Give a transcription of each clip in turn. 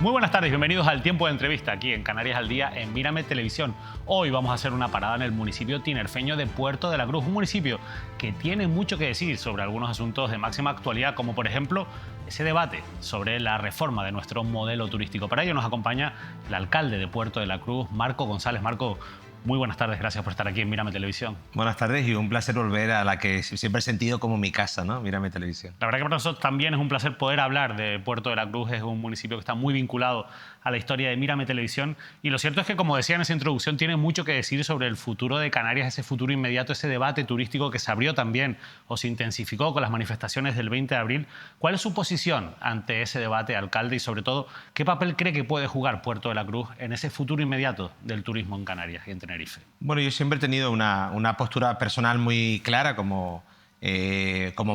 Muy buenas tardes, bienvenidos al Tiempo de Entrevista aquí en Canarias al Día en Mírame Televisión. Hoy vamos a hacer una parada en el municipio tinerfeño de Puerto de la Cruz, un municipio que tiene mucho que decir sobre algunos asuntos de máxima actualidad, como por ejemplo ese debate sobre la reforma de nuestro modelo turístico. Para ello nos acompaña el alcalde de Puerto de la Cruz, Marco González. Marco, muy buenas tardes, gracias por estar aquí en Mírame Televisión. Buenas tardes y un placer volver a la que siempre he sentido como mi casa, ¿no? Mírame Televisión. La verdad que para nosotros también es un placer poder hablar de Puerto de la Cruz. Es un municipio que está muy vinculado a la historia de Mírame Televisión. Y lo cierto es que, como decía en esa introducción, tiene mucho que decir sobre el futuro de Canarias, ese futuro inmediato, ese debate turístico que se abrió también o se intensificó con las manifestaciones del 20 de abril. ¿Cuál es su posición ante ese debate, alcalde? Y sobre todo, ¿qué papel cree que puede jugar Puerto de la Cruz en ese futuro inmediato del turismo en Canarias y en Tenerife? Bueno, yo siempre he tenido una postura personal muy clara como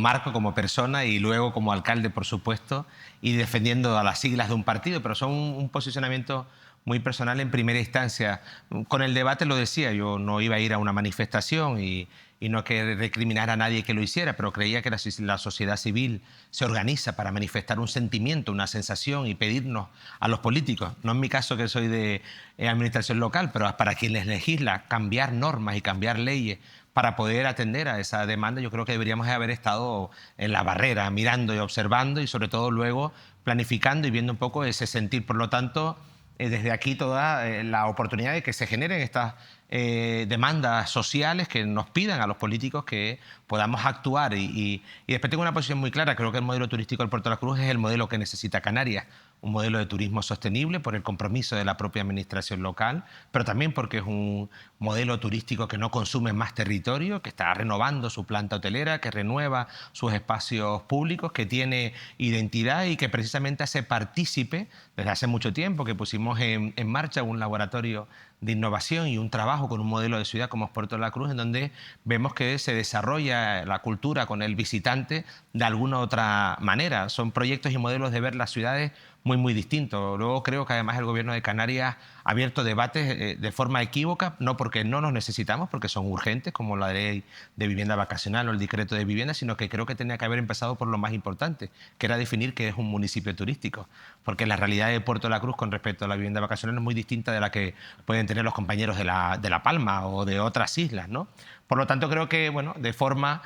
Marco, como persona, y luego como alcalde, por supuesto, y defendiendo a las siglas de un partido, pero son un posicionamiento muy personal en primera instancia. Con el debate lo decía, yo no iba a ir a una manifestación y no que recriminar a nadie que lo hiciera, pero creía que la sociedad civil se organiza para manifestar un sentimiento, una sensación y pedirnos a los políticos, no en mi caso que soy de administración local, pero para quienes legisla, cambiar normas y cambiar leyes para poder atender a esa demanda. Yo creo que deberíamos haber estado en la barrera, mirando y observando y sobre todo luego planificando y viendo un poco ese sentir. Por lo tanto, desde aquí toda la oportunidad de que se generen estas demandas sociales que nos pidan a los políticos que podamos actuar. Y después tengo una posición muy clara. Creo que el modelo turístico del Puerto de la Cruz es el modelo que necesita Canarias. Un modelo de turismo sostenible por el compromiso de la propia administración local, pero también porque es un modelo turístico que no consume más territorio, que está renovando su planta hotelera, que renueva sus espacios públicos, que tiene identidad y que precisamente hace partícipe desde hace mucho tiempo que pusimos en marcha un laboratorio de innovación y un trabajo con un modelo de ciudad como es Puerto de la Cruz, en donde vemos que se desarrolla la cultura con el visitante de alguna otra manera. Son proyectos y modelos de ver las ciudades muy distintos. Luego creo que además el Gobierno de Canarias ha abierto debates de forma equívoca, no porque no los necesitamos, porque son urgentes, como la ley de vivienda vacacional o el decreto de vivienda, sino que creo que tenía que haber empezado por lo más importante, que era definir qué es un municipio turístico. Porque la realidad de Puerto de la Cruz con respecto a la vivienda vacacional es muy distinta de la que pueden tener los compañeros de La Palma o de otras islas, ¿no? Por lo tanto, creo que, bueno, de forma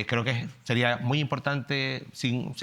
creo que sería muy importante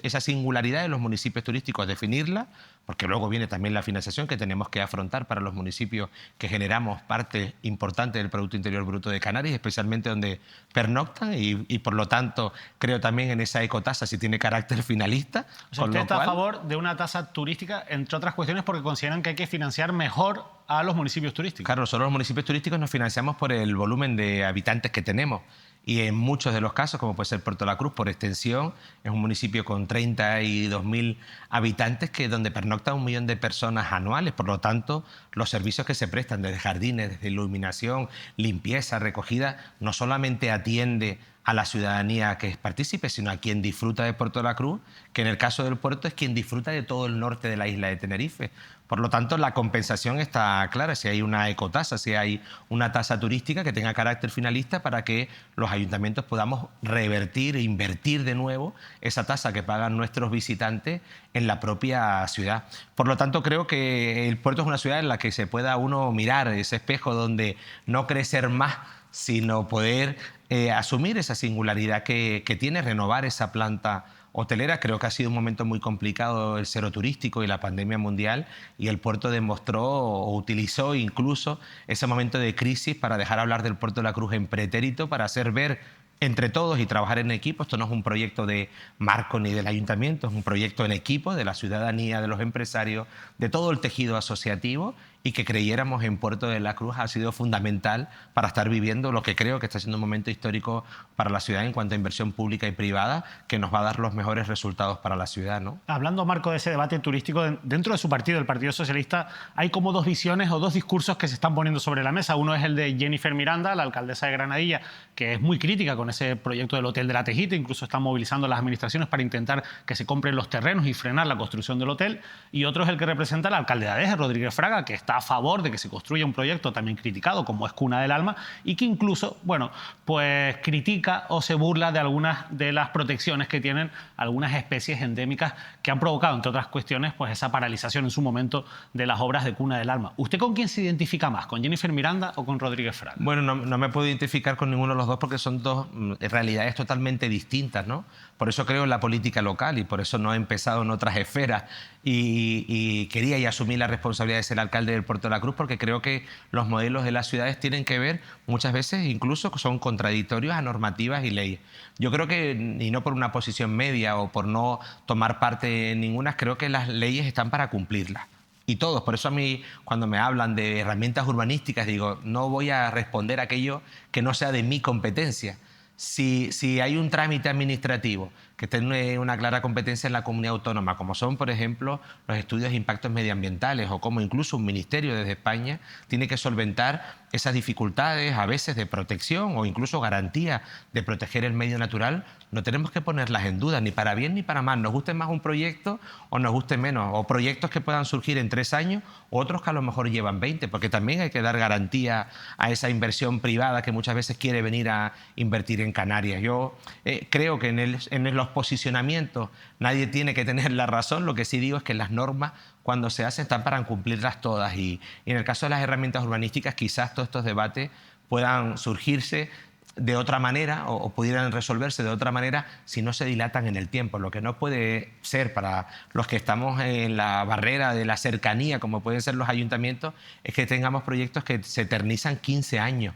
esa singularidad de los municipios turísticos, definirla, porque luego viene también la financiación que tenemos que afrontar para los municipios que generamos parte importante del Producto Interior Bruto de Canarias, especialmente donde pernoctan y por lo tanto creo también en esa ecotasa si tiene carácter finalista. O sea, usted está a favor de una tasa turística, entre otras cuestiones, porque consideran que hay que financiar mejor a los municipios turísticos. Claro, nosotros los municipios turísticos nos financiamos por el volumen de habitantes que tenemos. Y en muchos de los casos, como puede ser Puerto de la Cruz, por extensión, es un municipio con 32.000 habitantes donde pernoctan 1 millón de personas anuales. Por lo tanto, los servicios que se prestan desde jardines, desde iluminación, limpieza, recogida, no solamente atiende a la ciudadanía que es partícipe, sino a quien disfruta de Puerto de la Cruz, que en el caso del puerto es quien disfruta de todo el norte de la isla de Tenerife. Por lo tanto, la compensación está clara, si hay una ecotasa, si hay una tasa turística que tenga carácter finalista para que los ayuntamientos podamos revertir e invertir de nuevo esa tasa que pagan nuestros visitantes en la propia ciudad. Por lo tanto, creo que el puerto es una ciudad en la que se pueda uno mirar ese espejo donde no crecer más, sino poder asumir esa singularidad que tiene, renovar esa planta hotelera. Creo que ha sido un momento muy complicado el cero turístico y la pandemia mundial, y el puerto demostró o utilizó incluso ese momento de crisis para dejar hablar del Puerto de la Cruz en pretérito, para hacer ver entre todos y trabajar en equipo. Esto no es un proyecto de Marco ni del ayuntamiento, es un proyecto en equipo de la ciudadanía, de los empresarios, de todo el tejido asociativo, y que creyéramos en Puerto de la Cruz ha sido fundamental para estar viviendo lo que creo que está siendo un momento histórico para la ciudad en cuanto a inversión pública y privada, que nos va a dar los mejores resultados para la ciudad, ¿no? Hablando, Marco, de ese debate turístico, dentro de su partido, el Partido Socialista, hay como dos visiones o dos discursos que se están poniendo sobre la mesa. Uno es el de Jennifer Miranda, la alcaldesa de Granadilla, que es muy crítica con ese proyecto del Hotel de la Tejita, incluso están movilizando a las administraciones para intentar que se compren los terrenos y frenar la construcción del hotel. Y otro es el que representa el alcalde de Adeje, Rodríguez Fraga, que está a favor de que se construya un proyecto también criticado, como es Cuna del Alma, y que incluso, bueno, pues critica o se burla de algunas de las protecciones que tienen algunas especies endémicas que han provocado, entre otras cuestiones, pues esa paralización en su momento de las obras de Cuna del Alma. ¿Usted con quién se identifica más? ¿Con Jennifer Miranda o con Rodríguez Fraga? Bueno, no me puedo identificar con ninguno de los dos porque son dos realidades totalmente distintas, ¿no? Por eso creo en la política local y por eso no he empezado en otras esferas y quería y asumí la responsabilidad de ser alcalde del Puerto de la Cruz porque creo que los modelos de las ciudades tienen que ver muchas veces, incluso son contradictorios a normativas y leyes. Yo creo que, y no por una posición media o por no tomar parte en ninguna, creo que las leyes están para cumplirlas. Y todos, por eso a mí cuando me hablan de herramientas urbanísticas digo, no voy a responder aquello que no sea de mi competencia. Si hay un trámite administrativo que tiene una clara competencia en la comunidad autónoma, como son, por ejemplo, los estudios de impactos medioambientales o como incluso un ministerio desde España tiene que solventar esas dificultades a veces de protección o incluso garantía de proteger el medio natural, no tenemos que ponerlas en duda, ni para bien ni para mal. Nos guste más un proyecto o nos guste menos, o proyectos que puedan surgir en 3 años, o otros que a lo mejor llevan 20, porque también hay que dar garantía a esa inversión privada que muchas veces quiere venir a invertir en Canarias. Yo creo que en los posicionamientos nadie tiene que tener la razón, lo que sí digo es que las normas cuando se hacen están para cumplirlas todas y en el caso de las herramientas urbanísticas quizás todos estos debates puedan surgirse de otra manera o pudieran resolverse de otra manera si no se dilatan en el tiempo. Lo que no puede ser para los que estamos en la barrera de la cercanía, como pueden ser los ayuntamientos, es que tengamos proyectos que se eternizan 15 años.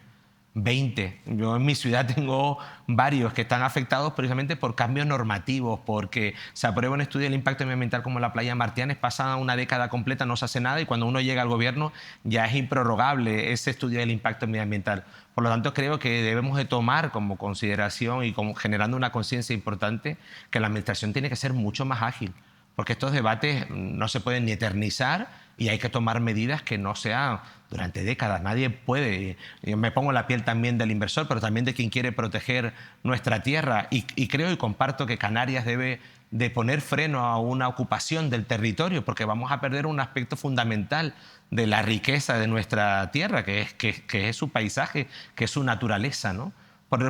20. Yo en mi ciudad tengo varios que están afectados precisamente por cambios normativos, porque se aprueba un estudio del impacto medioambiental como la playa Martianes, pasa una década completa, no se hace nada y cuando uno llega al gobierno ya es improrrogable ese estudio del impacto medioambiental. Por lo tanto, creo que debemos de tomar como consideración y como generando una conciencia importante que la administración tiene que ser mucho más ágil, porque estos debates no se pueden ni eternizar y hay que tomar medidas que no sean durante décadas. Nadie puede, yo me pongo la piel también del inversor, pero también de quien quiere proteger nuestra tierra y creo y comparto que Canarias debe de poner freno a una ocupación del territorio porque vamos a perder un aspecto fundamental de la riqueza de nuestra tierra, que es su paisaje, que es su naturaleza, ¿no?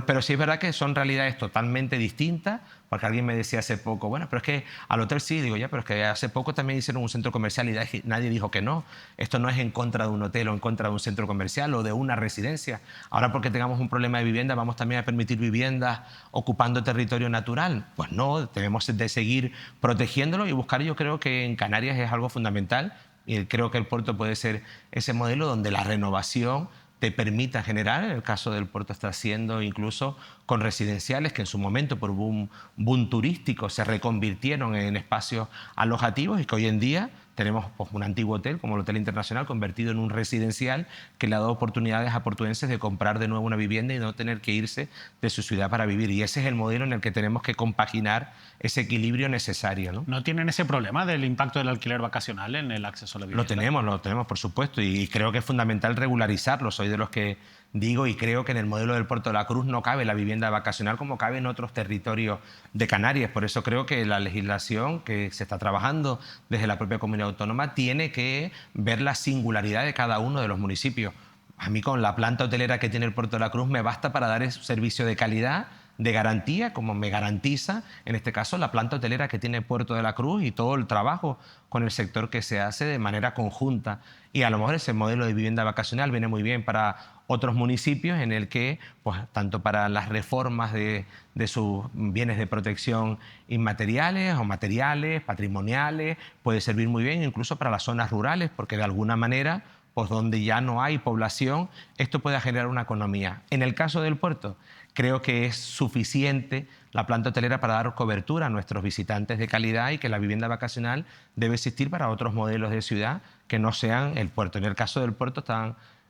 Pero sí es verdad que son realidades totalmente distintas, porque alguien me decía hace poco, bueno, pero es que al hotel sí, digo ya, pero es que hace poco también hicieron un centro comercial y nadie dijo que no. Esto no es en contra de un hotel o en contra de un centro comercial o de una residencia. Ahora porque tengamos un problema de vivienda, ¿vamos también a permitir viviendas ocupando territorio natural? Pues no, debemos de seguir protegiéndolo y buscar, yo creo que en Canarias es algo fundamental y creo que el puerto puede ser ese modelo donde la renovación te permita generar, en el caso del puerto está haciendo incluso con residenciales que en su momento por boom turístico se reconvirtieron en espacios alojativos y que hoy en día tenemos pues, un antiguo hotel como el Hotel Internacional convertido en un residencial que le ha dado oportunidades a portuenses de comprar de nuevo una vivienda y no tener que irse de su ciudad para vivir. Y ese es el modelo en el que tenemos que compaginar ese equilibrio necesario, ¿no? ¿No tienen ese problema del impacto del alquiler vacacional en el acceso a la vivienda? Lo tenemos, por supuesto, y creo que es fundamental regularizarlo. Soy de los que digo y creo que en el modelo del Puerto de la Cruz no cabe la vivienda vacacional como cabe en otros territorios de Canarias. Por eso creo que la legislación que se está trabajando desde la propia comunidad autónoma tiene que ver la singularidad de cada uno de los municipios. A mí con la planta hotelera que tiene el Puerto de la Cruz me basta para dar ese servicio de calidad, de garantía, como me garantiza, en este caso, la planta hotelera que tiene Puerto de la Cruz y todo el trabajo con el sector que se hace de manera conjunta. Y a lo mejor ese modelo de vivienda vacacional viene muy bien para otros municipios en el que, pues, tanto para las reformas de sus bienes de protección inmateriales o materiales, patrimoniales, puede servir muy bien incluso para las zonas rurales, porque de alguna manera, pues donde ya no hay población, esto puede generar una economía. En el caso del puerto, creo que es suficiente la planta hotelera para dar cobertura a nuestros visitantes de calidad y que la vivienda vacacional debe existir para otros modelos de ciudad que no sean el puerto. En el caso del puerto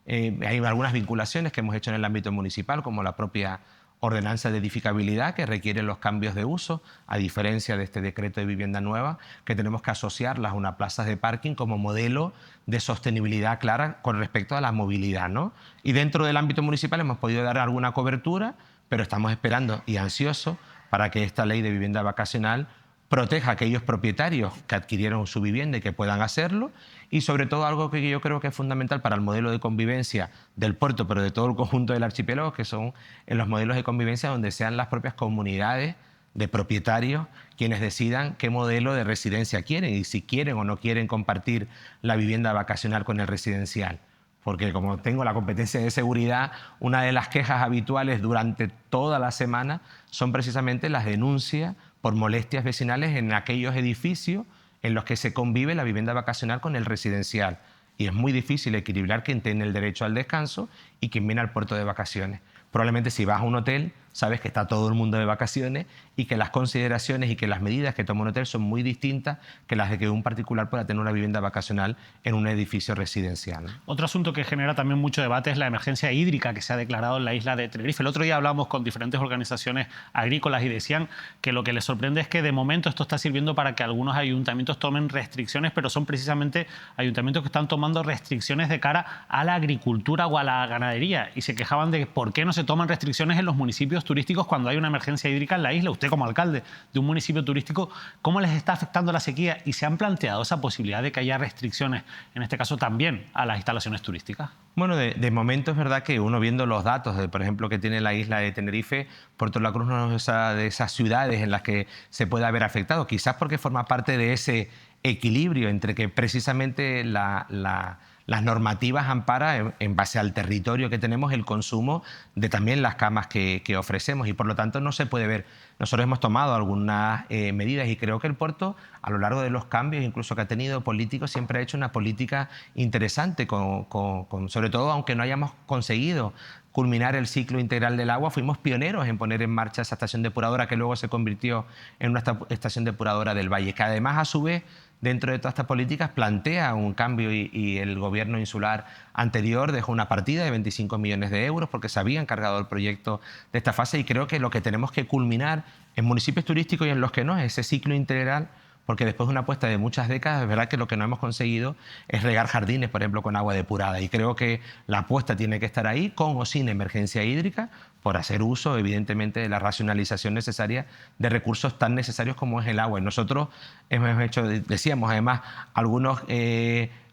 hay algunas vinculaciones que hemos hecho en el ámbito municipal, como la propia ordenanza de edificabilidad que requiere los cambios de uso, a diferencia de este decreto de vivienda nueva, que tenemos que asociarlas a unas plazas de parking como modelo de sostenibilidad clara con respecto a la movilidad, ¿no? Y dentro del ámbito municipal hemos podido dar alguna cobertura, pero estamos esperando y ansiosos para que esta ley de vivienda vacacional proteja a aquellos propietarios que adquirieron su vivienda y que puedan hacerlo, y sobre todo algo que yo creo que es fundamental para el modelo de convivencia del puerto, pero de todo el conjunto del archipiélago, que son en los modelos de convivencia donde sean las propias comunidades de propietarios quienes decidan qué modelo de residencia quieren y si quieren o no quieren compartir la vivienda vacacional con el residencial. Porque como tengo la competencia de seguridad, una de las quejas habituales durante toda la semana son precisamente las denuncias por molestias vecinales en aquellos edificios en los que se convive la vivienda vacacional con el residencial. Y es muy difícil equilibrar quien tiene el derecho al descanso y quien viene al puerto de vacaciones. Probablemente si vas a un hotel, sabes que está todo el mundo de vacaciones y que las consideraciones y que las medidas que toma un hotel son muy distintas que las de que un particular pueda tener una vivienda vacacional en un edificio residencial. Otro asunto que genera también mucho debate es la emergencia hídrica que se ha declarado en la isla de Tenerife. El otro día hablamos con diferentes organizaciones agrícolas y decían que lo que les sorprende es que de momento esto está sirviendo para que algunos ayuntamientos tomen restricciones, pero son precisamente ayuntamientos que están tomando restricciones de cara a la agricultura o a la ganadería, y se quejaban de por qué no se toman restricciones en los municipios turísticos cuando hay una emergencia hídrica en la isla. Usted, como alcalde de un municipio turístico, ¿cómo les está afectando la sequía? ¿Y se han planteado esa posibilidad de que haya restricciones, en este caso también, a las instalaciones turísticas? Bueno, de momento es verdad que uno viendo los datos, por ejemplo, que tiene la isla de Tenerife, Puerto La Cruz no es de esas ciudades en las que se puede haber afectado, quizás porque forma parte de ese equilibrio entre que precisamente las normativas amparan en base al territorio que tenemos el consumo de también las camas que ofrecemos, y por lo tanto no se puede ver. Nosotros hemos tomado algunas medidas y creo que el puerto, a lo largo de los cambios incluso que ha tenido políticos, siempre ha hecho una política interesante, sobre todo aunque no hayamos conseguido culminar el ciclo integral del agua, fuimos pioneros en poner en marcha esa estación depuradora que luego se convirtió en una estación depuradora del Valle, que además a su vez dentro de todas estas políticas plantea un cambio, y el gobierno insular anterior dejó una partida de 25 millones de euros porque se había encargado el proyecto de esta fase, y creo que lo que tenemos que culminar en municipios turísticos y en los que no es ese ciclo integral, porque después de una apuesta de muchas décadas es verdad que lo que no hemos conseguido es regar jardines, por ejemplo, con agua depurada, y creo que la apuesta tiene que estar ahí, con o sin emergencia hídrica, por hacer uso, evidentemente, de la racionalización necesaria de recursos tan necesarios como es el agua. Y nosotros hemos hecho, decíamos, además, algunos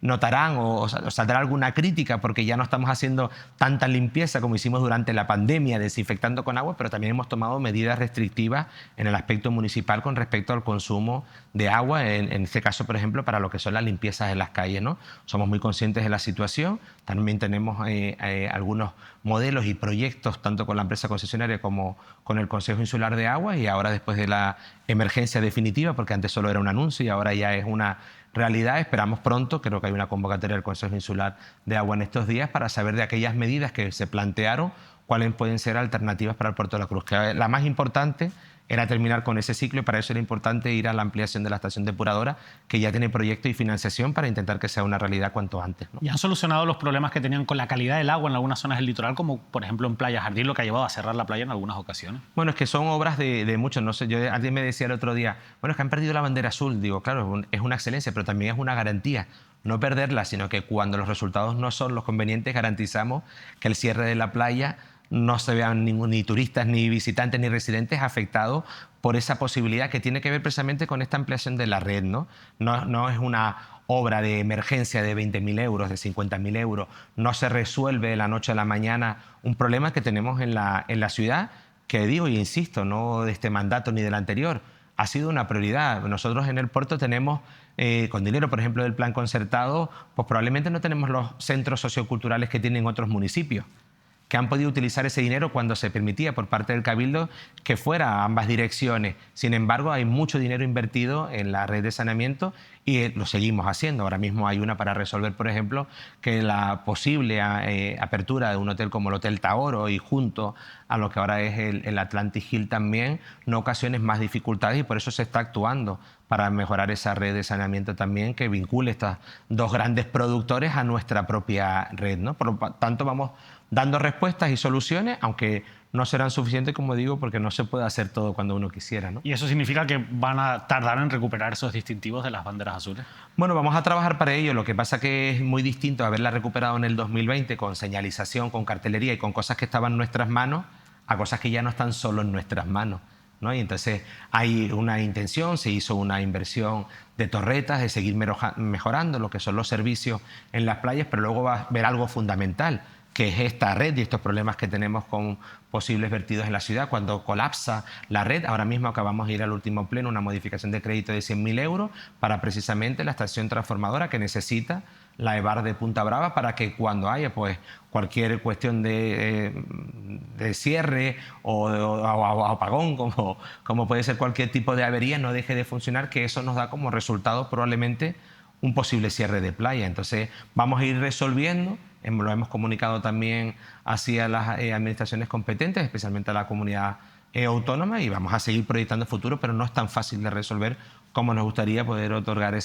notarán o saldrá alguna crítica porque ya no estamos haciendo tanta limpieza como hicimos durante la pandemia, desinfectando con agua, pero también hemos tomado medidas restrictivas en el aspecto municipal con respecto al consumo de agua, en este caso, por ejemplo, para lo que son las limpiezas en las calles, ¿no? Somos muy conscientes de la situación, también tenemos algunos modelos y proyectos, tanto con la empresa concesionaria como con el Consejo Insular de Agua, y ahora, después de la emergencia definitiva, porque antes solo era un anuncio y ahora ya es una realidad, esperamos pronto, creo que hay una convocatoria del Consejo Insular de Agua en estos días para saber de aquellas medidas que se plantearon, cuáles pueden ser alternativas para el puerto de la Cruz, que la más importante era terminar con ese ciclo, y para eso era importante ir a la ampliación de la estación depuradora, que ya tiene proyecto y financiación para intentar que sea una realidad cuanto antes, ¿no? ¿Y han solucionado los problemas que tenían con la calidad del agua en algunas zonas del litoral, como por ejemplo en Playa Jardín, lo que ha llevado a cerrar la playa en algunas ocasiones? Bueno, es que son obras de muchos. No sé, alguien me decía el otro día, bueno, es que han perdido la bandera azul. Digo, claro, es una excelencia, pero también es una garantía. No perderla, sino que cuando los resultados no son los convenientes, garantizamos que el cierre de la playa no se vean ni turistas, ni visitantes, ni residentes afectados por esa posibilidad que tiene que ver precisamente con esta ampliación de la red, ¿no? No es una obra de emergencia de 20.000 euros, de 50.000 euros. No se resuelve de la noche a la mañana un problema que tenemos en la ciudad, que digo y insisto, no de este mandato ni del anterior, ha sido una prioridad. Nosotros en el puerto tenemos, con dinero, por ejemplo, del plan concertado, pues probablemente no tenemos los centros socioculturales que tienen otros municipios, que han podido utilizar ese dinero cuando se permitía por parte del Cabildo que fuera a ambas direcciones. Sin embargo, hay mucho dinero invertido en la red de saneamiento y lo seguimos haciendo. Ahora mismo hay una para resolver, por ejemplo, que la posible apertura de un hotel como el Hotel Taoro, y junto a lo que ahora es el Atlantic Hill también, no ocasione más dificultades, y por eso se está actuando para mejorar esa red de saneamiento también, que vincule estos dos grandes productores a nuestra propia red, ¿no? Por lo tanto, vamos dando respuestas y soluciones, aunque no serán suficientes, como digo, porque no se puede hacer todo cuando uno quisiera, ¿no? ¿Y eso significa que van a tardar en recuperar esos distintivos de las banderas azules? Bueno, vamos a trabajar para ello. Lo que pasa que es muy distinto haberla recuperado en el 2020 con señalización, con cartelería y con cosas que estaban en nuestras manos, a cosas que ya no están solo en nuestras manos. ¿no? Y entonces hay una intención, se hizo una inversión de torretas, de seguir mejorando lo que son los servicios en las playas, pero luego va a haber algo fundamental, que es esta red y estos problemas que tenemos con posibles vertidos en la ciudad. Cuando colapsa la red, ahora mismo acabamos de ir al último pleno, una modificación de crédito de 100.000 euros para precisamente la estación transformadora que necesita la EVAR de Punta Brava, para que cuando haya pues cualquier cuestión de cierre o apagón, como puede ser cualquier tipo de avería, no deje de funcionar, que eso nos da como resultado probablemente un posible cierre de playa. Entonces vamos a ir resolviendo, lo hemos comunicado también hacia las administraciones competentes, especialmente a la comunidad autónoma, y vamos a seguir proyectando el futuro, pero no es tan fácil de resolver como nos gustaría poder otorgar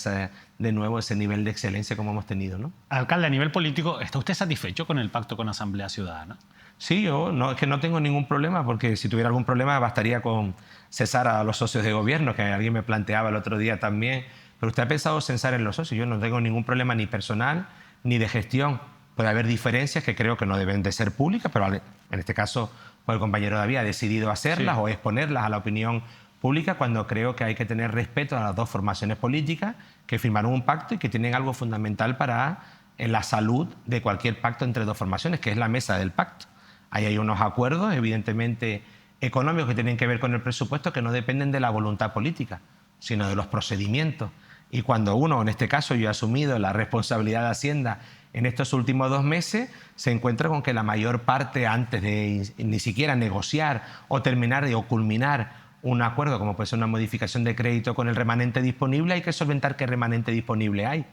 de nuevo ese nivel de excelencia como hemos tenido, ¿no? Alcalde, a nivel político, ¿está usted satisfecho con el pacto con Asamblea Ciudadana? Sí, yo es que no tengo ningún problema, porque si tuviera algún problema bastaría con cesar a los socios de gobierno, que alguien me planteaba el otro día también. Pero usted ha pensado censar en los socios. Yo no tengo ningún problema ni personal ni de gestión. Puede haber diferencias que creo que no deben de ser públicas, pero en este caso pues el compañero David ha decidido hacerlas, sí, o exponerlas a la opinión pública, cuando creo que hay que tener respeto a las dos formaciones políticas que firmaron un pacto y que tienen algo fundamental para la salud de cualquier pacto entre dos formaciones, que es la mesa del pacto. Ahí hay unos acuerdos, evidentemente, económicos que tienen que ver con el presupuesto, que no dependen de la voluntad política, sino de los procedimientos. Y cuando uno, en este caso yo he asumido la responsabilidad de Hacienda en estos últimos 2 meses, se encuentra con que la mayor parte, antes de ni siquiera negociar o terminar o culminar un acuerdo, como puede ser una modificación de crédito con el remanente disponible, hay que solventar qué remanente disponible hay.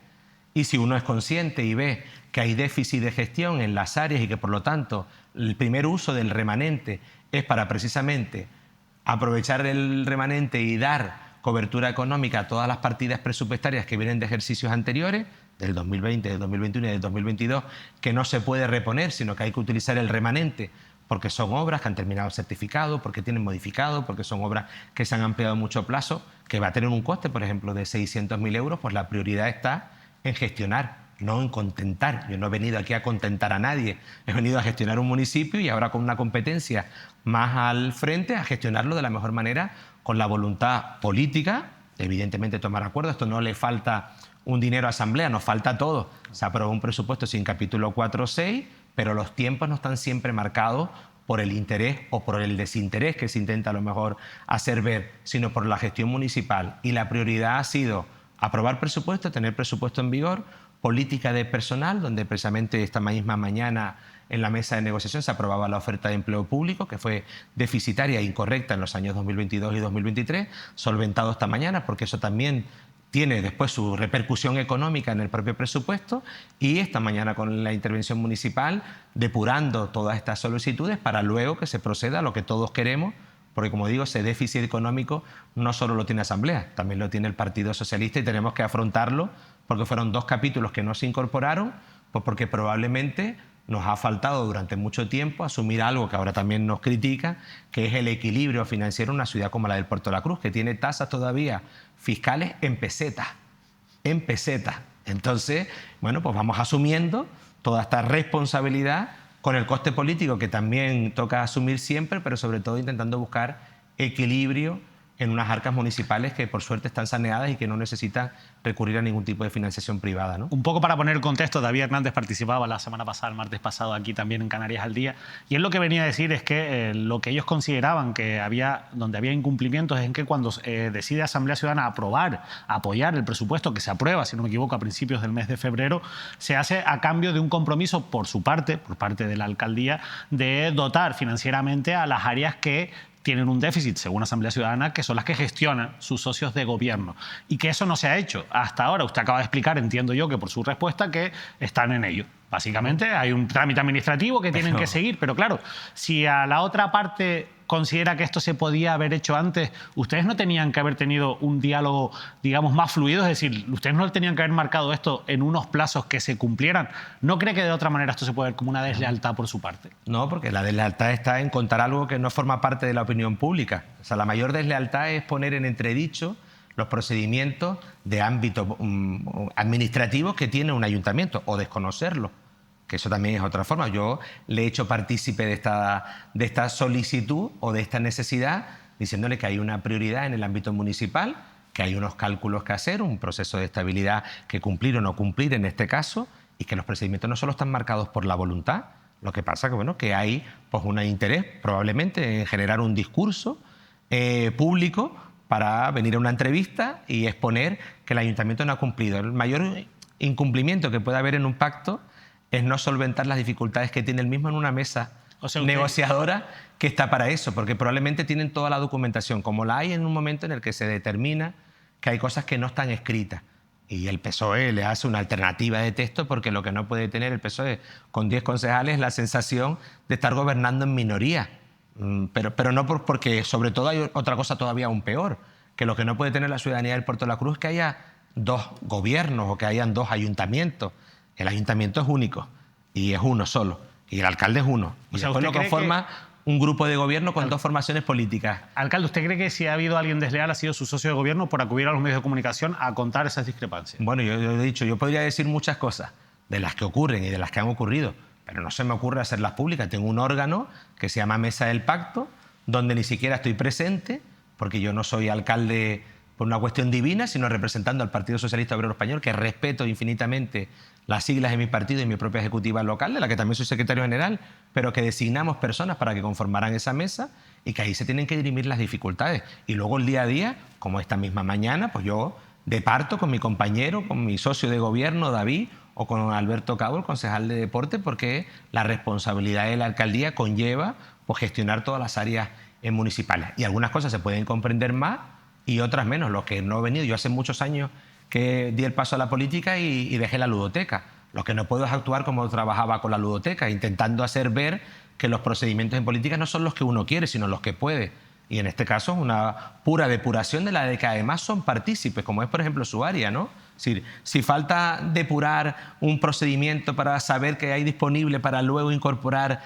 Y si uno es consciente y ve que hay déficit de gestión en las áreas y que por lo tanto el primer uso del remanente es para precisamente aprovechar el remanente y dar cobertura económica a todas las partidas presupuestarias que vienen de ejercicios anteriores, del 2020, del 2021 y del 2022, que no se puede reponer, sino que hay que utilizar el remanente porque son obras que han terminado el certificado, porque tienen modificado, porque son obras que se han ampliado mucho plazo, que va a tener un coste, por ejemplo, de 600.000 euros, pues la prioridad está en gestionar, no en contentar. Yo no he venido aquí a contentar a nadie, he venido a gestionar un municipio y ahora con una competencia más al frente, a gestionarlo de la mejor manera, con la voluntad política, evidentemente tomar acuerdos. Esto no le falta un dinero a Asamblea, nos falta todo. Se aprobó un presupuesto sin capítulo 4.6, pero los tiempos no están siempre marcados por el interés o por el desinterés que se intenta a lo mejor hacer ver, sino por la gestión municipal. Y la prioridad ha sido aprobar presupuesto, tener presupuesto en vigor, política de personal, donde precisamente esta misma mañana en la mesa de negociación se aprobaba la oferta de empleo público, que fue deficitaria e incorrecta en los años 2022 y 2023, solventado esta mañana, porque eso también tiene después su repercusión económica en el propio presupuesto, y esta mañana con la intervención municipal depurando todas estas solicitudes para luego que se proceda a lo que todos queremos, porque como digo, ese déficit económico no solo lo tiene Asamblea, también lo tiene el Partido Socialista, y tenemos que afrontarlo porque fueron 2 capítulos que no se incorporaron, pues porque probablemente nos ha faltado durante mucho tiempo asumir algo que ahora también nos critica, que es el equilibrio financiero en una ciudad como la del Puerto de la Cruz, que tiene tasas todavía fiscales en pesetas, en pesetas. Entonces, bueno, pues vamos asumiendo toda esta responsabilidad con el coste político que también toca asumir siempre, pero sobre todo intentando buscar equilibrio en unas arcas municipales que por suerte están saneadas y que no necesitan recurrir a ningún tipo de financiación privada, ¿no? Un poco para poner el contexto, David Hernández participaba la semana pasada, el martes pasado, aquí también en Canarias al Día, y él lo que venía a decir es que lo que ellos consideraban que donde había incumplimientos es en que cuando decide Asamblea Ciudadana apoyar el presupuesto que se aprueba, si no me equivoco, a principios del mes de febrero, se hace a cambio de un compromiso por parte de la alcaldía, de dotar financieramente a las áreas que tienen un déficit, según Asamblea Ciudadana, que son las que gestionan sus socios de gobierno. Y que eso no se ha hecho hasta ahora. Usted acaba de explicar, entiendo yo, que por su respuesta, que están en ello. Básicamente hay un trámite administrativo que tienen que seguir, pero claro, si a la otra parte considera que esto se podía haber hecho antes, ustedes no tenían que haber tenido un diálogo, digamos, más fluido, es decir, ustedes no tenían que haber marcado esto en unos plazos que se cumplieran. ¿No cree que de otra manera esto se puede ver como una deslealtad por su parte? No, porque la deslealtad está en contar algo que no forma parte de la opinión pública. O sea, la mayor deslealtad es poner en entredicho los procedimientos de ámbito administrativo que tiene un ayuntamiento, o desconocerlo, que eso también es otra forma. Yo le he hecho partícipe de esta solicitud o de esta necesidad diciéndole que hay una prioridad en el ámbito municipal, que hay unos cálculos que hacer, un proceso de estabilidad que cumplir o no cumplir en este caso, y que los procedimientos no solo están marcados por la voluntad, lo que pasa que, bueno, que hay pues, un interés probablemente en generar un discurso público para venir a una entrevista y exponer que el ayuntamiento no ha cumplido. El mayor incumplimiento que puede haber en un pacto es no solventar las dificultades que tiene el mismo en una mesa negociadora que está para eso, porque probablemente tienen toda la documentación, como la hay en un momento en el que se determina que hay cosas que no están escritas. Y el PSOE le hace una alternativa de texto porque lo que no puede tener el PSOE con 10 concejales es la sensación de estar gobernando en minoría. Pero no porque, sobre todo, hay otra cosa todavía aún peor, que lo que no puede tener la ciudadanía del Puerto de la Cruz es que haya 2 gobiernos o que hayan 2 ayuntamientos. El ayuntamiento es único y es uno solo. Y el alcalde es uno. Y después lo conforma un grupo de gobierno con 2 formaciones políticas. Alcalde, ¿usted cree que si ha habido alguien desleal ha sido su socio de gobierno por acudir a los medios de comunicación a contar esas discrepancias? Bueno, yo he dicho, yo podría decir muchas cosas de las que ocurren y de las que han ocurrido, pero no se me ocurre hacerlas públicas. Tengo un órgano que se llama Mesa del Pacto, donde ni siquiera estoy presente, porque yo no soy alcalde por una cuestión divina, sino representando al Partido Socialista Obrero Español, que respeto infinitamente las siglas de mi partido y mi propia ejecutiva local, de la que también soy secretario general, pero que designamos personas para que conformaran esa mesa y que ahí se tienen que dirimir las dificultades. Y luego el día a día, como esta misma mañana, pues yo departo con mi compañero, con mi socio de gobierno, David, o con Alberto Cabo, el concejal de deporte, porque la responsabilidad de la alcaldía conlleva pues, gestionar todas las áreas municipales. Y algunas cosas se pueden comprender más y otras menos. Lo que no he venido, yo hace muchos años que di el paso a la política y dejé la ludoteca. Lo que no puedo es actuar como trabajaba con la ludoteca, intentando hacer ver que los procedimientos en política no son los que uno quiere, sino los que puede. Y en este caso, una pura depuración de la de que además son partícipes, como es, por ejemplo, su área, ¿no? Es decir, si falta depurar un procedimiento para saber que hay disponible para luego incorporar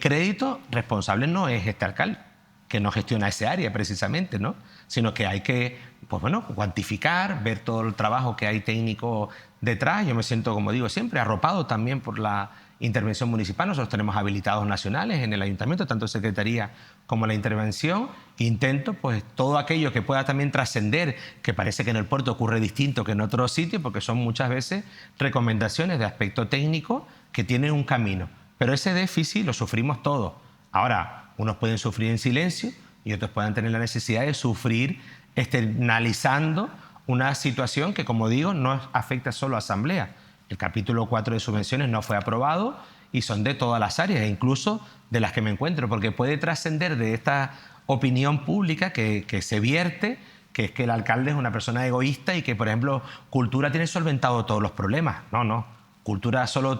crédito, responsable no es este alcalde, que no gestiona ese área precisamente, ¿no? Sino que hay que, pues bueno, cuantificar, ver todo el trabajo que hay técnico detrás. Yo me siento, como digo siempre, arropado también por la intervención municipal. Nosotros tenemos habilitados nacionales en el ayuntamiento, tanto secretaría como la intervención. Intento, pues, todo aquello que pueda también trascender, que parece que en el puerto ocurre distinto que en otros sitios, porque son muchas veces recomendaciones de aspecto técnico que tienen un camino. Pero ese déficit lo sufrimos todos. Ahora, unos pueden sufrir en silencio y otros pueden tener la necesidad de sufrir externalizando una situación que, como digo, no afecta solo a Asamblea. El capítulo 4 de subvenciones no fue aprobado y son de todas las áreas, incluso de las que me encuentro, porque puede trascender de esta opinión pública que se vierte, que es que el alcalde es una persona egoísta y que, por ejemplo, Cultura tiene solventado todos los problemas. No. Cultura solo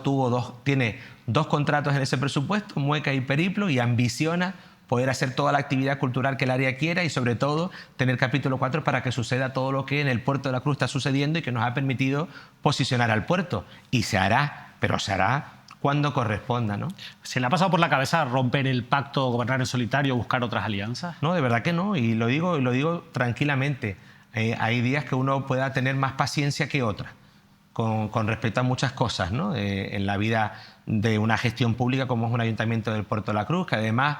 tiene 2 contratos en ese presupuesto, Mueca y Periplo, y ambiciona poder hacer toda la actividad cultural que el área quiera y, sobre todo, tener capítulo 4 para que suceda todo lo que en el Puerto de la Cruz está sucediendo y que nos ha permitido posicionar al puerto. Y se hará, pero se hará cuando corresponda, ¿no? ¿Se le ha pasado por la cabeza romper el pacto, gobernar en solitario, buscar otras alianzas? No, de verdad que no, y lo digo tranquilamente. Hay días que uno pueda tener más paciencia que otras con respecto a muchas cosas, ¿no? En la vida de una gestión pública como es un ayuntamiento del Puerto de la Cruz, que además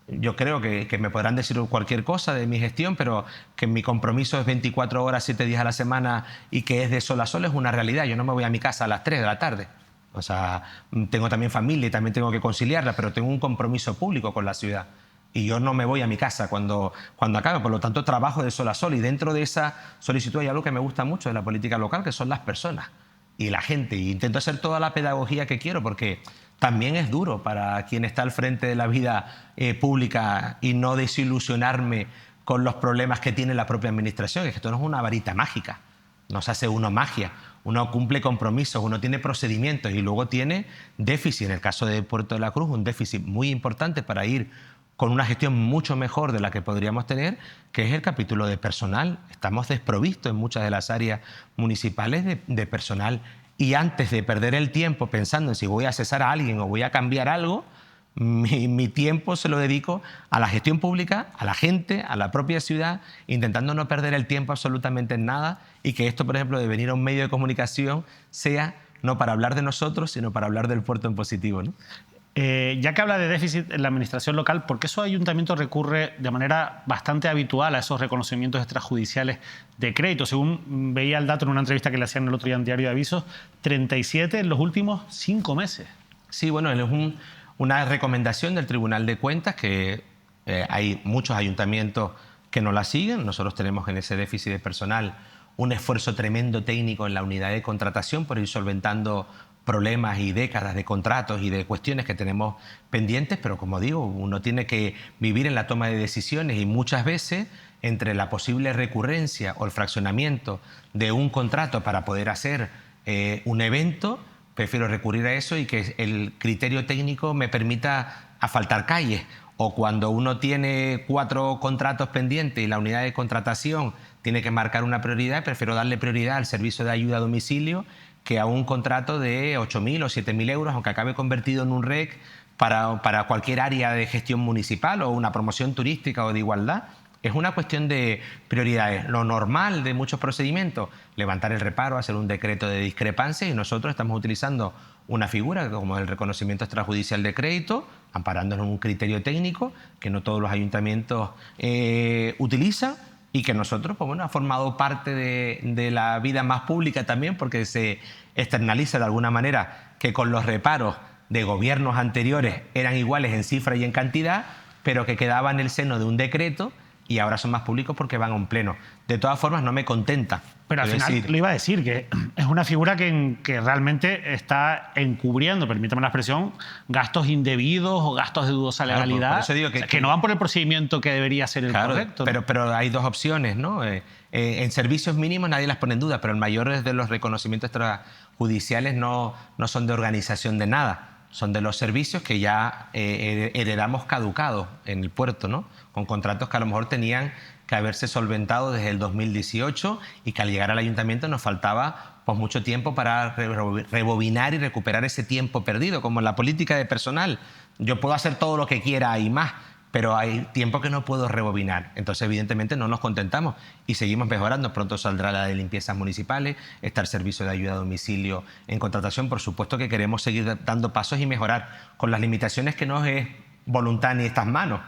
yo creo que me podrán decir cualquier cosa de mi gestión, pero que mi compromiso es 24 horas, 7 días a la semana y que es de sol a sol es una realidad. Yo no me voy a mi casa a las 3 de la tarde. O sea, tengo también familia y también tengo que conciliarla, pero tengo un compromiso público con la ciudad. Y yo no me voy a mi casa cuando acabe, por lo tanto trabajo de sol a sol. Y dentro de esa solicitud hay algo que me gusta mucho de la política local, que son las personas y la gente. Y intento hacer toda la pedagogía que quiero, porque también es duro para quien está al frente de la vida pública y no desilusionarme con los problemas que tiene la propia administración. Es que esto no es una varita mágica, no se hace uno magia. Uno cumple compromisos, uno tiene procedimientos y luego tiene déficit. En el caso de Puerto de la Cruz, un déficit muy importante para ir con una gestión mucho mejor de la que podríamos tener, que es el capítulo de personal. Estamos desprovistos en muchas de las áreas municipales de personal. Y antes de perder el tiempo pensando en si voy a cesar a alguien o voy a cambiar algo, mi tiempo se lo dedico a la gestión pública, a la gente, a la propia ciudad, intentando no perder el tiempo absolutamente en nada y que esto, por ejemplo, de venir a un medio de comunicación sea no para hablar de nosotros, sino para hablar del puerto en positivo, ¿no? Ya que habla de déficit en la administración local, ¿por qué esos ayuntamientos recurre de manera bastante habitual a esos reconocimientos extrajudiciales de crédito? Según veía el dato en una entrevista que le hacían el otro día en Diario de Avisos, 37 en los últimos 5 meses. Sí, bueno, es una recomendación del Tribunal de Cuentas que hay muchos ayuntamientos que no la siguen. Nosotros tenemos en ese déficit de personal un esfuerzo tremendo técnico en la unidad de contratación por ir solventando problemas y décadas de contratos y de cuestiones que tenemos pendientes, pero como digo, uno tiene que vivir en la toma de decisiones y muchas veces entre la posible recurrencia o el fraccionamiento de un contrato para poder hacer un evento, prefiero recurrir a eso y que el criterio técnico me permita asfaltar calles. O cuando uno tiene 4 contratos pendientes y la unidad de contratación tiene que marcar una prioridad, prefiero darle prioridad al servicio de ayuda a domicilio que a un contrato de 8.000 o 7.000 euros, aunque acabe convertido en un REC para cualquier área de gestión municipal o una promoción turística o de igualdad. Es una cuestión de prioridades. Lo normal de muchos procedimientos, levantar el reparo, hacer un decreto de discrepancia, y nosotros estamos utilizando una figura como el reconocimiento extrajudicial de crédito, amparándonos en un criterio técnico que no todos los ayuntamientos utilizan y que nosotros, pues bueno, ha formado parte de la vida más pública también, porque se externaliza de alguna manera que con los reparos de gobiernos anteriores eran iguales en cifra y en cantidad, pero que quedaban en el seno de un decreto y ahora son más públicos porque van a un pleno. De todas formas, no me contenta. Pero al final le iba a decir que es una figura que realmente está encubriendo, permítame la expresión, gastos indebidos o gastos de dudosa legalidad, por eso digo que no van por el procedimiento que debería ser el correcto. Pero hay dos opciones, ¿no? En servicios mínimos nadie las pone en duda, pero el mayor de los reconocimientos extrajudiciales no son de organización de nada. Son de los servicios que ya heredamos caducados en el puerto, ¿no? Con contratos que a lo mejor tenían que haberse solventado desde el 2018 y que al llegar al ayuntamiento nos faltaba pues mucho tiempo para rebobinar y recuperar ese tiempo perdido. Como en la política de personal, yo puedo hacer todo lo que quiera y más, pero hay tiempo que no puedo rebobinar. Entonces, evidentemente, no nos contentamos y seguimos mejorando. Pronto saldrá la de limpiezas municipales, está el servicio de ayuda a domicilio en contratación. Por supuesto que queremos seguir dando pasos y mejorar con las limitaciones que no es voluntad ni estas manos,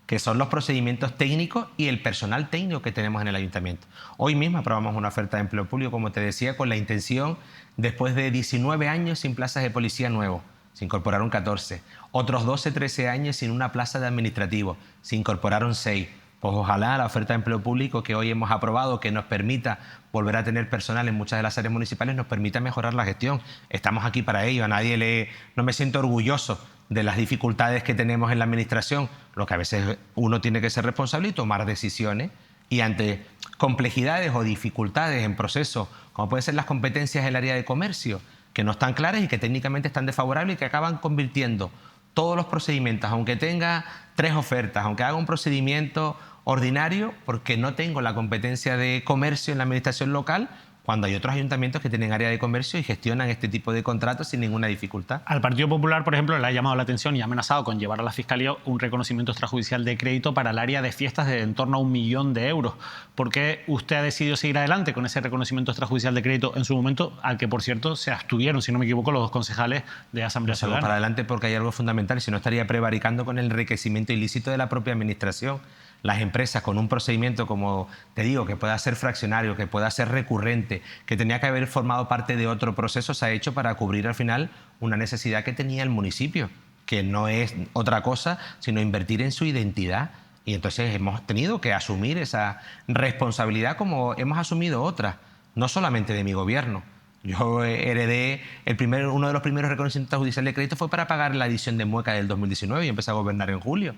que son los procedimientos técnicos y el personal técnico que tenemos en el ayuntamiento. Hoy mismo aprobamos una oferta de empleo público, como te decía, con la intención, después de 19 años sin plazas de policía nuevo, se incorporaron 14. Otros 12, 13 años sin una plaza de administrativo, se incorporaron 6. Pues ojalá la oferta de empleo público que hoy hemos aprobado, que nos permita volver a tener personal en muchas de las áreas municipales, nos permita mejorar la gestión. Estamos aquí para ello. No me siento orgulloso de las dificultades que tenemos en la administración, lo que a veces uno tiene que ser responsable y tomar decisiones. Y ante complejidades o dificultades en procesos, como pueden ser las competencias del área de comercio, que no están claras y que técnicamente están desfavorables y que acaban convirtiendo todos los procedimientos, aunque tenga 3 ofertas, aunque haga un procedimiento ordinario, porque no tengo la competencia de comercio en la administración local, cuando hay otros ayuntamientos que tienen área de comercio y gestionan este tipo de contratos sin ninguna dificultad. Al Partido Popular, por ejemplo, le ha llamado la atención y ha amenazado con llevar a la Fiscalía un reconocimiento extrajudicial de crédito para el área de fiestas de en torno a 1 millón de euros. ¿Por qué usted ha decidido seguir adelante con ese reconocimiento extrajudicial de crédito en su momento, al que, por cierto, se abstuvieron, si no me equivoco, los 2 concejales de Asamblea Ciudadana? Para adelante porque hay algo fundamental, si no estaría prevaricando con el enriquecimiento ilícito de la propia administración. Las empresas con un procedimiento, como te digo, que pueda ser fraccionario, que pueda ser recurrente, que tenía que haber formado parte de otro proceso, se ha hecho para cubrir al final una necesidad que tenía el municipio, que no es otra cosa sino invertir en su identidad. Y entonces hemos tenido que asumir esa responsabilidad como hemos asumido otras, no solamente de mi gobierno. Yo heredé uno de los primeros reconocimientos judiciales de crédito fue para pagar la edición de Mueca del 2019 y empecé a gobernar en julio.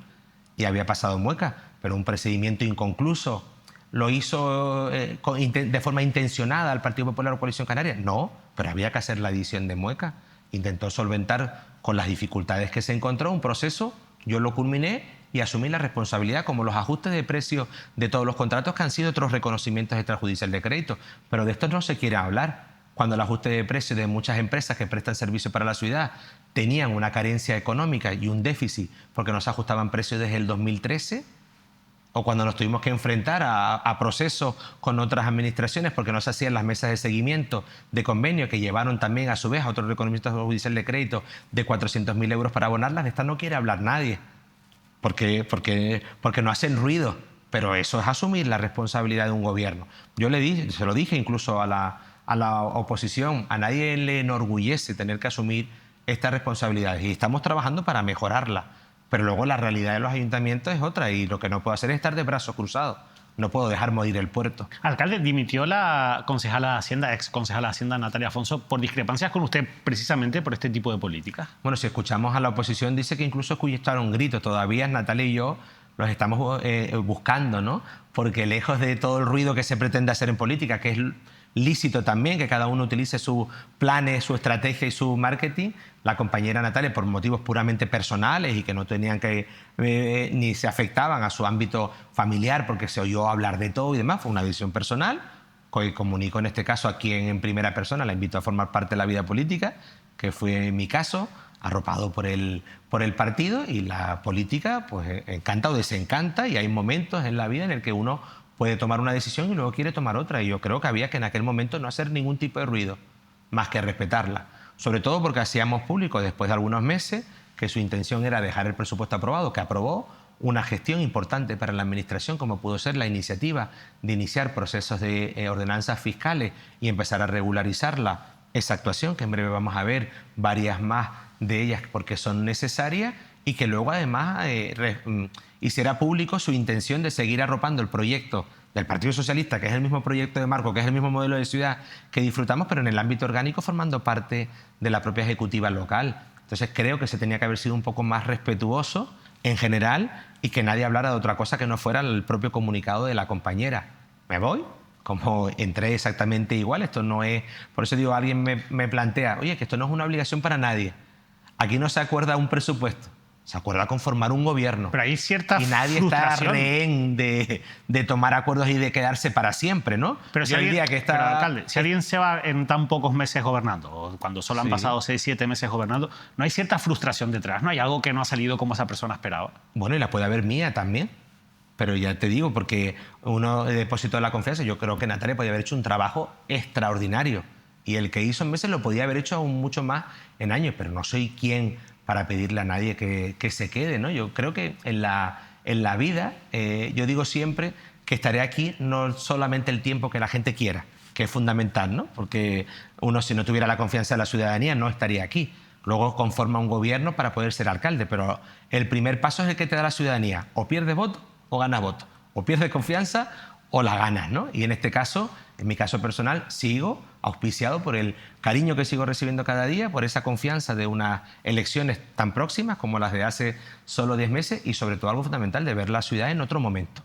Y había pasado Mueca, pero un procedimiento inconcluso. ¿Lo hizo de forma intencionada el Partido Popular o Coalición Canaria? No, pero había que hacer la edición de Mueca. Intentó solventar con las dificultades que se encontró un proceso, yo lo culminé y asumí la responsabilidad, como los ajustes de precio de todos los contratos que han sido otros reconocimientos extrajudiciales de crédito. Pero de esto no se quiere hablar. Cuando el ajuste de precios de muchas empresas que prestan servicio para la ciudad tenían una carencia económica y un déficit porque no se ajustaban precios desde el 2013, o cuando nos tuvimos que enfrentar a procesos con otras administraciones porque no se hacían las mesas de seguimiento de convenio que llevaron también a su vez a otro reconocimiento judicial de crédito de 400.000 euros para abonarlas, de esta no quiere hablar nadie porque no hacen ruido, pero eso es asumir la responsabilidad de un gobierno. Yo se lo dije incluso a la oposición, a nadie le enorgullece tener que asumir estas responsabilidades y estamos trabajando para mejorarla. Pero luego la realidad de los ayuntamientos es otra y lo que no puedo hacer es estar de brazos cruzados. No puedo dejar morir el puerto. Alcalde, dimitió la concejala de Hacienda, ex concejala de Hacienda Natalia Afonso, por discrepancias con usted precisamente por este tipo de políticas. Bueno, si escuchamos a la oposición, dice que incluso escucharon gritos. Todavía Natalia y yo los estamos buscando, ¿no? Porque lejos de todo el ruido que se pretende hacer en política, que es lícito también que cada uno utilice sus planes, su estrategia y su marketing, la compañera Natalia, por motivos puramente personales y que no tenían que ni se afectaban a su ámbito familiar porque se oyó hablar de todo y demás, fue una decisión personal, que comunico en este caso a quien en primera persona la invito a formar parte de la vida política, que fue mi caso, arropado por el partido, y la política pues encanta o desencanta, y hay momentos en la vida en el que uno puede tomar una decisión y luego quiere tomar otra, y yo creo que había que en aquel momento no hacer ningún tipo de ruido, más que respetarla. Sobre todo porque hacíamos público después de algunos meses que su intención era dejar el presupuesto aprobado, que aprobó una gestión importante para la Administración, como pudo ser la iniciativa de iniciar procesos de ordenanzas fiscales y empezar a regularizarla, esa actuación, que en breve vamos a ver varias más de ellas porque son necesarias, y que luego además hiciera público su intención de seguir arropando el proyecto del Partido Socialista, que es el mismo proyecto de marco, que es el mismo modelo de ciudad que disfrutamos, pero en el ámbito orgánico formando parte de la propia ejecutiva local. Entonces creo que se tenía que haber sido un poco más respetuoso en general y que nadie hablara de otra cosa que no fuera el propio comunicado de la compañera. ¿Me voy? Como entré exactamente igual, esto no es... Por eso digo, alguien me plantea, oye, que esto no es una obligación para nadie. Aquí no se acuerda un presupuesto, se acuerda conformar un gobierno. Pero hay cierta y nadie está rehén de tomar acuerdos y de quedarse para siempre, ¿no? Pero, si alguien, pero alcalde, si alguien se va en tan pocos meses gobernando, o cuando solo han pasado 6, 7 meses gobernando, ¿no hay cierta frustración detrás? ¿No hay algo que no ha salido como esa persona esperaba? Bueno, y la puede haber mía también. Pero ya te digo, porque uno depositó la confianza. Yo creo que Natalia podía haber hecho un trabajo extraordinario. Y el que hizo en meses lo podía haber hecho aún mucho más en años. Pero no soy quien para pedirle a nadie que se quede, ¿no? Yo creo que en la vida, yo digo siempre que estaré aquí no solamente el tiempo que la gente quiera, que es fundamental, ¿no? Porque uno, si no tuviera la confianza de la ciudadanía, no estaría aquí. Luego conforma un gobierno para poder ser alcalde, pero el primer paso es el que te da la ciudadanía. O pierdes voto o ganas voto. O pierdes confianza o la ganas, ¿no? Y en este caso, en mi caso personal, sigo auspiciado por el cariño que sigo recibiendo cada día, por esa confianza de unas elecciones tan próximas como las de hace solo 10 meses y sobre todo algo fundamental de ver la ciudad en otro momento.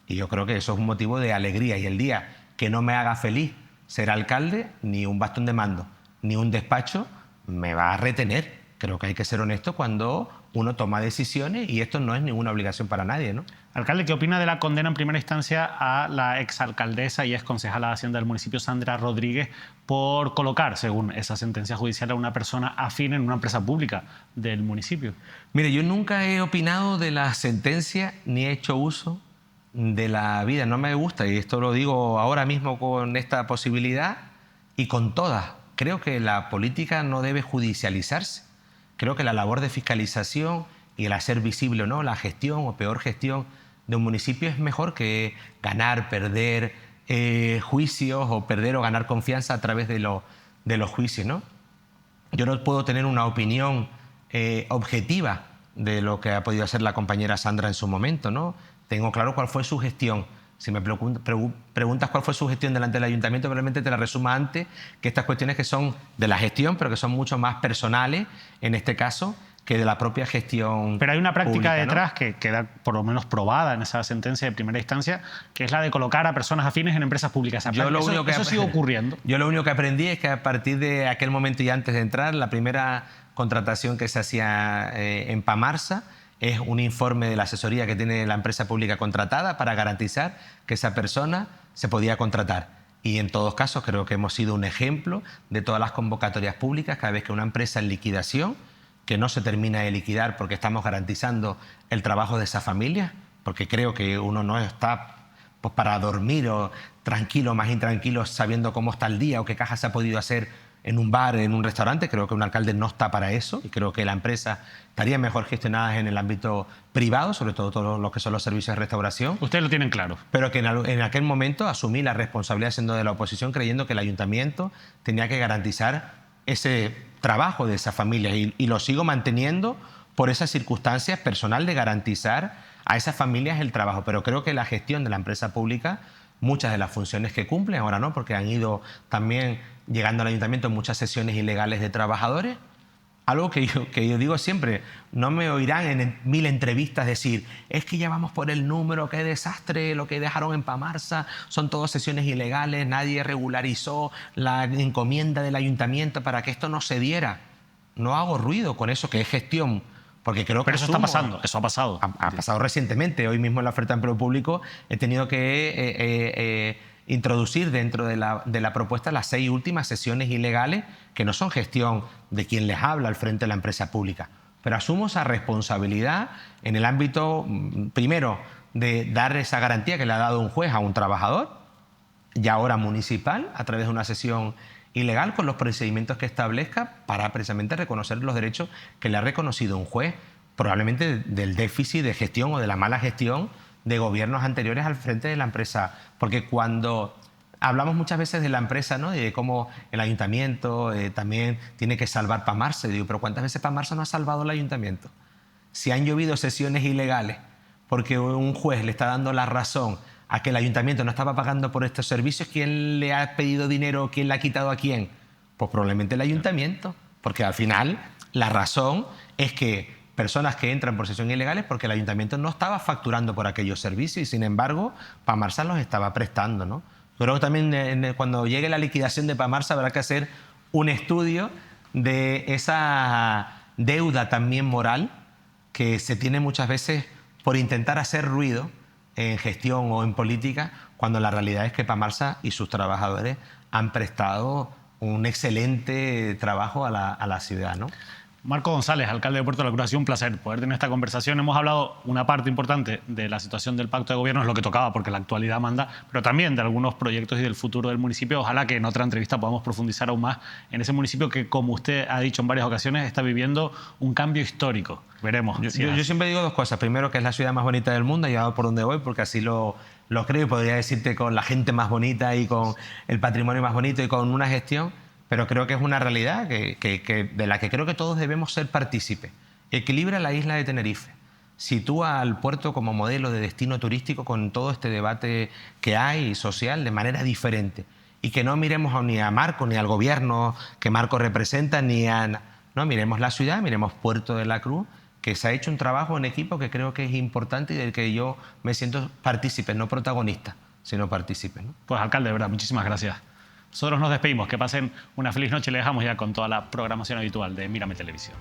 Y yo creo que eso es un motivo de alegría, y el día que no me haga feliz ser alcalde, ni un bastón de mando, ni un despacho me va a retener. Creo que hay que ser honesto cuando uno toma decisiones y esto no es ninguna obligación para nadie, ¿no? Alcalde, ¿qué opina de la condena en primera instancia a la exalcaldesa y ex concejala de Hacienda del municipio, Sandra Rodríguez, por colocar, según esa sentencia judicial, a una persona afín en una empresa pública del municipio? Mire, yo nunca he opinado de la sentencia ni he hecho uso de la vida. No me gusta, y esto lo digo ahora mismo con esta posibilidad y con todas. Creo que la política no debe judicializarse. Creo que la labor de fiscalización y el hacer visible o no la gestión o peor gestión de un municipio es mejor que ganar, perder juicios o perder o ganar confianza a través de los juicios, ¿no? Yo no puedo tener una opinión objetiva de lo que ha podido hacer la compañera Sandra en su momento, ¿no? Tengo claro cuál fue su gestión. Si me preguntas cuál fue su gestión delante del ayuntamiento, probablemente te la resuma antes, que estas cuestiones que son de la gestión, pero que son mucho más personales, en este caso, que de la propia gestión. Pero hay una práctica pública, detrás, ¿no? que queda por lo menos probada en esa sentencia de primera instancia, que es la de colocar a personas afines en empresas públicas. Eso sigue ocurriendo. Yo lo único que aprendí es que a partir de aquel momento y antes de entrar, la primera contratación que se hacía en Pamarsa es un informe de la asesoría que tiene la empresa pública contratada para garantizar que esa persona se podía contratar. Y en todos casos creo que hemos sido un ejemplo de todas las convocatorias públicas. Cada vez que una empresa en liquidación, que no se termina de liquidar porque estamos garantizando el trabajo de esa familia, porque creo que uno no está pues, para dormir o tranquilo, más intranquilo, sabiendo cómo está el día o qué caja se ha podido hacer en un bar, en un restaurante. Creo que un alcalde no está para eso y creo que la empresa estaría mejor gestionada en el ámbito privado, sobre todo lo que son los servicios de restauración. Ustedes lo tienen claro. Pero que en aquel momento asumí la responsabilidad siendo de la oposición, creyendo que el ayuntamiento tenía que garantizar ese trabajo de esas familias y lo sigo manteniendo por esas circunstancias personal de garantizar a esas familias el trabajo. Pero creo que la gestión de la empresa pública, muchas de las funciones que cumplen, ahora no, porque han ido también llegando al ayuntamiento muchas sesiones ilegales de trabajadores. Algo que yo digo siempre, no me oirán en 1000 entrevistas decir, es que ya vamos por el número, qué desastre, lo que dejaron en Pamarsa, son todas sesiones ilegales, nadie regularizó la encomienda del ayuntamiento para que esto no se diera. No hago ruido con eso, que es gestión, porque creo que Pero eso está pasando, eso ha pasado. Ha pasado recientemente. Hoy mismo en la oferta de empleo público he tenido que introducir dentro de la propuesta las 6 últimas sesiones ilegales, que no son gestión de quien les habla al frente de la empresa pública. Pero asumo esa responsabilidad en el ámbito, primero, de dar esa garantía que le ha dado un juez a un trabajador, y ahora municipal, a través de una sesión ilegal, con los procedimientos que establezca para precisamente reconocer los derechos que le ha reconocido un juez, probablemente del déficit de gestión o de la mala gestión de gobiernos anteriores al frente de la empresa. Porque cuando hablamos muchas veces de la empresa, ¿no?, y de cómo el ayuntamiento también tiene que salvar Pamarsa, digo, pero ¿cuántas veces Pamarsa no ha salvado el ayuntamiento? Si han llovido sesiones ilegales porque un juez le está dando la razón a que el ayuntamiento no estaba pagando por estos servicios, ¿quién le ha pedido dinero? ¿Quién le ha quitado a quién? Pues probablemente el ayuntamiento, porque al final la razón es que personas que entran por sesión ilegales porque el ayuntamiento no estaba facturando por aquellos servicios y sin embargo Pamarsa los estaba prestando, ¿no? Creo que también cuando llegue la liquidación de Pamarsa habrá que hacer un estudio de esa deuda también moral que se tiene muchas veces por intentar hacer ruido en gestión o en política, cuando la realidad es que Pamarsa y sus trabajadores han prestado un excelente trabajo a la ciudad, ¿no? Marco González, alcalde de Puerto de la Cruz, ha sido un placer poder tener esta conversación. Hemos hablado una parte importante de la situación del pacto de gobierno, es lo que tocaba porque la actualidad manda, pero también de algunos proyectos y del futuro del municipio. Ojalá que en otra entrevista podamos profundizar aún más en ese municipio que, como usted ha dicho en varias ocasiones, está viviendo un cambio histórico. Veremos. Yo siempre digo 2 cosas. Primero, que es la ciudad más bonita del mundo, y por donde voy, porque así lo creo, y podría decirte con la gente más bonita y con el patrimonio más bonito y con una gestión. Pero creo que es una realidad de la que creo que todos debemos ser partícipes. Equilibra la isla de Tenerife. Sitúa al puerto como modelo de destino turístico con todo este debate que hay social de manera diferente. Y que no miremos ni a Marco ni al gobierno que Marco representa, ni a... No, miremos la ciudad, miremos Puerto de la Cruz, que se ha hecho un trabajo en equipo que creo que es importante y del que yo me siento partícipe, no protagonista, sino partícipe, ¿no? Pues alcalde, de verdad, muchísimas gracias. Nosotros nos despedimos, que pasen una feliz noche y le dejamos ya con toda la programación habitual de Mírame Televisión.